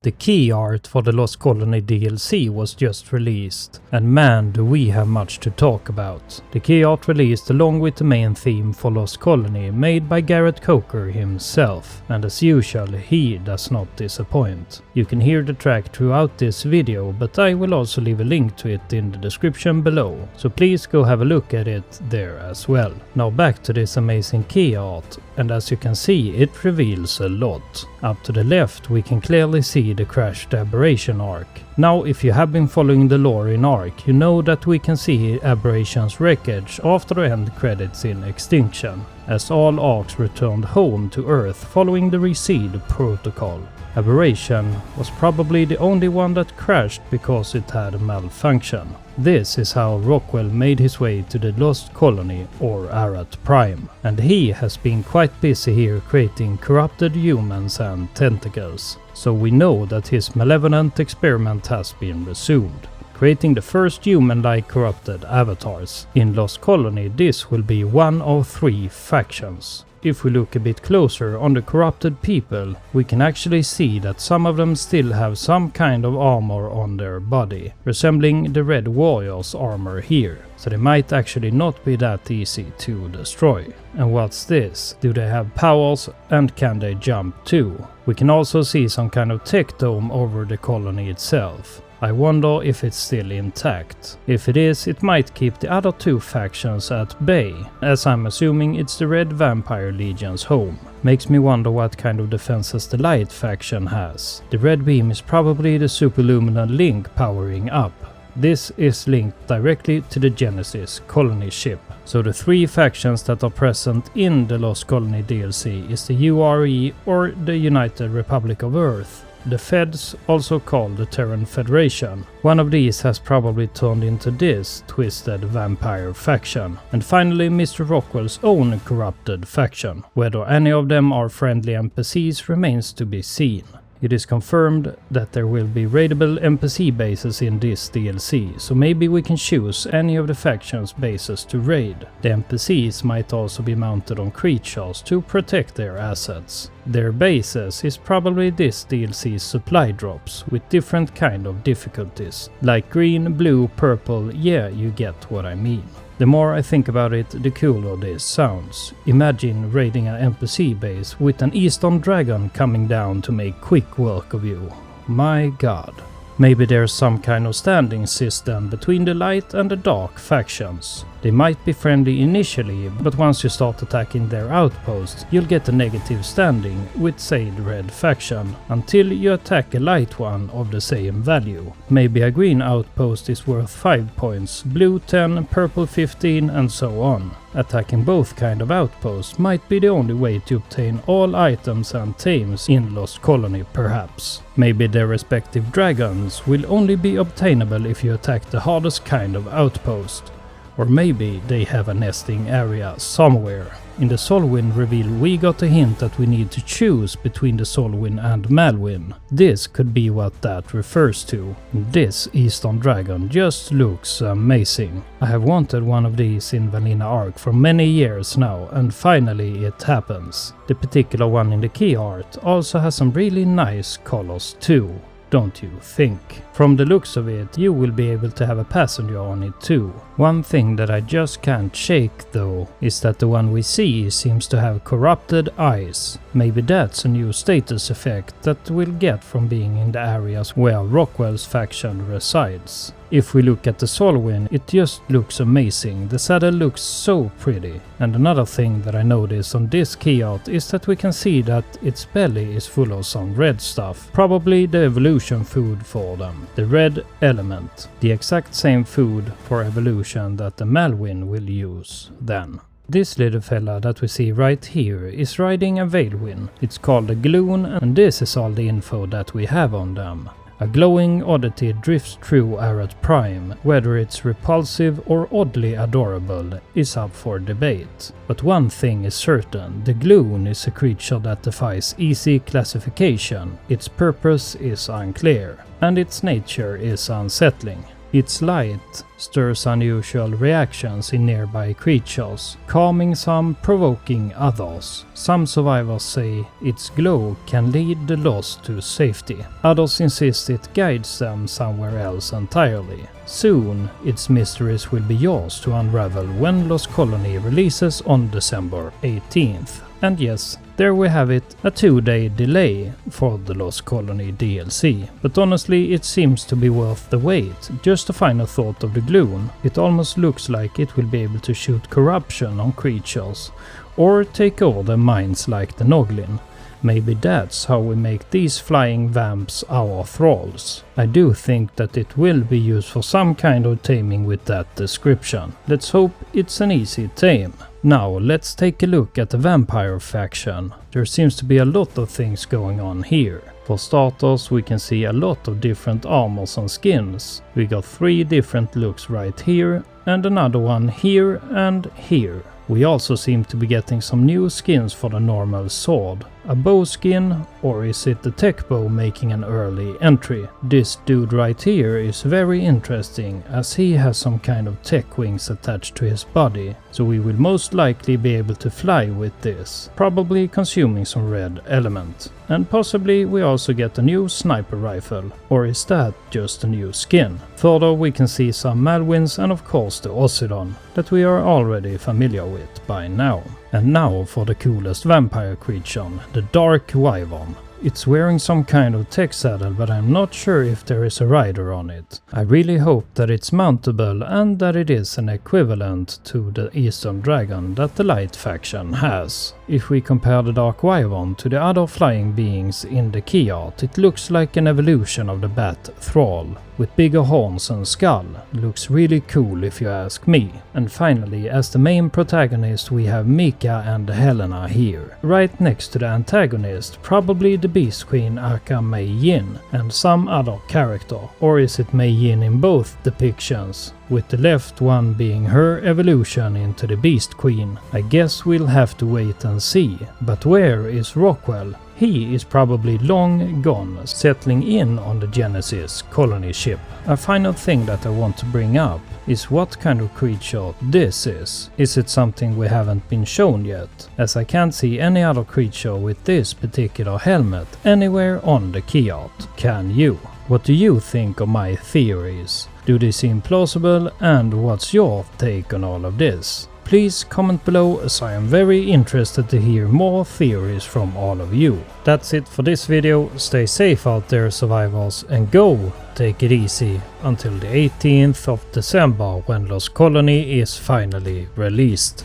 The key art for the Lost Colony DLC was just released, and man do we have much to talk about. The key art released along with the main theme for Lost Colony made by Garrett Coker himself, and as usual he does not disappoint. You can hear the track throughout this video, but I will also leave a link to it in the description below, so please go have a look at it there as well. Now back to this amazing key art, and as you can see it reveals a lot. Up to the left we can clearly see the crashed Aberration Ark. Now if you have been following the lore in ARK, you know that we can see Aberration's wreckage after the end credits in Extinction, as all Arks returned home to Earth following the Reseed protocol. Aberration was probably the only one that crashed because it had a malfunction. This is how Rockwell made his way to the Lost Colony, or Arat Prime, and he has been quite busy here creating corrupted humans and tentacles, so we know that his malevolent experiment has been resumed, creating the first human-like corrupted avatars. In Lost Colony this will be one of 3 factions. If we look a bit closer on the corrupted people, we can actually see that some of them still have some kind of armor on their body, resembling the Red Warrior's armor here, so they might actually not be that easy to destroy. And what's this? Do they have powers and can they jump too? We can also see some kind of tech dome over the colony itself. I wonder if it's still intact. If it is, it might keep the other 2 factions at bay, as I'm assuming it's the Red Vampire Legion's home. Makes me wonder what kind of defenses the Light faction has. The red beam is probably the Superluminal link powering up. This is linked directly to the Genesis colony ship. So the 3 factions that are present in the Lost Colony DLC is the URE, or the United Republic of Earth. The Feds, also called the Terran Federation. One of these has probably turned into this twisted vampire faction. And finally Mr. Rockwell's own corrupted faction. Whether any of them are friendly NPCs remains to be seen. It is confirmed that there will be raidable NPC bases in this DLC, so maybe we can choose any of the factions' bases to raid. The NPCs might also be mounted on creatures to protect their assets. Their bases is probably this DLC's supply drops, with different kind of difficulties, like green, blue, purple, yeah, you get what I mean. The more I think about it, the cooler this sounds. Imagine raiding an NPC base with an Eastern Dragon coming down to make quick work of you. My god. Maybe there's some kind of standing system between the light and the dark factions. They might be friendly initially, but once you start attacking their outposts, you'll get a negative standing with, say, the red faction, until you attack a light one of the same value. Maybe a green outpost is worth 5 points, blue 10, purple 15, and so on. Attacking both kind of outposts might be the only way to obtain all items and tames in Lost Colony perhaps. Maybe their respective dragons will only be obtainable if you attack the hardest kind of outpost. Or maybe they have a nesting area somewhere. In the Solwyn reveal we got a hint that we need to choose between the Solwyn and Malwyn. This could be what that refers to. This Eastern Dragon just looks amazing. I have wanted one of these in Vanilla ARK for many years now, and finally it happens. The particular one in the key art also has some really nice colors too. Don't you think? From the looks of it, you will be able to have a passenger on it too. One thing that I just can't shake though, is that the one we see seems to have corrupted eyes. Maybe that's a new status effect that we'll get from being in the areas where Rockwell's faction resides. If we look at the Solwyn, it just looks amazing. The saddle looks so pretty. And another thing that I noticed on this key art is that we can see that its belly is full of some red stuff. Probably the evolution food for them. The red element. The exact same food for evolution that the Malwyn will use then. This little fella that we see right here is riding a Veilwyn. It's called a Glon, and this is all the info that we have on them. A glowing oddity drifts through Arat Prime. Whether it's repulsive or oddly adorable is up for debate. But one thing is certain, the Glon is a creature that defies easy classification. Its purpose is unclear, and its nature is unsettling. It's light, stirs unusual reactions in nearby creatures, calming some, provoking others. Some survivors say its glow can lead the lost to safety. Others insist it guides them somewhere else entirely. Soon, its mysteries will be yours to unravel when Lost Colony releases on December 18th. And yes, there we have it, a 2-day delay for the Lost Colony DLC. But honestly, it seems to be worth the wait. Just a final thought of the Glon, it almost looks like it will be able to shoot corruption on creatures, or take over their minds like the Noglin. Maybe that's how we make these flying vamps our thralls. I do think that it will be used for some kind of taming with that description. Let's hope it's an easy tame. Now let's take a look at the vampire faction. There seems to be a lot of things going on here. For starters, we can see a lot of different armors and skins. We got 3 different looks right here, and another one here and here. We also seem to be getting some new skins for the normal sword. A bow skin, or is it the tech bow making an early entry? This dude right here is very interesting, as he has some kind of tech wings attached to his body, so we will most likely be able to fly with this, probably consuming some red element. And possibly we also get a new sniper rifle, or is that just a new skin? Further, we can see some Malwins and of course the Osidon, that we are already familiar with by now. And now for the coolest vampire creature, the Dark Wyvern. It's wearing some kind of tech saddle, but I'm not sure if there is a rider on it. I really hope that it's mountable and that it is an equivalent to the Eastern Dragon that the Light faction has. If we compare the Dark Wyvern to the other flying beings in the Keyart, it looks like an evolution of the Bat Thrall, with bigger horns and skull. Looks really cool if you ask me. And finally, as the main protagonist, we have Mika and Helena here. Right next to the antagonist, probably the Beast Queen aka Mei Yin, and some other character. Or is it Mei Yin in both depictions? With the left one being her evolution into the Beast Queen. I guess we'll have to wait and see. But where is Rockwell? He is probably long gone, settling in on the Genesis colony ship. A final thing that I want to bring up is what kind of creature this is. Is it something we haven't been shown yet? As I can't see any other creature with this particular helmet anywhere on the Keyart. Can you? What do you think of my theories? Do they seem plausible, and what's your take on all of this? Please comment below, as I am very interested to hear more theories from all of you. That's it for this video. Stay safe out there, survivors, and go take it easy until the 18th of December when Lost Colony is finally released.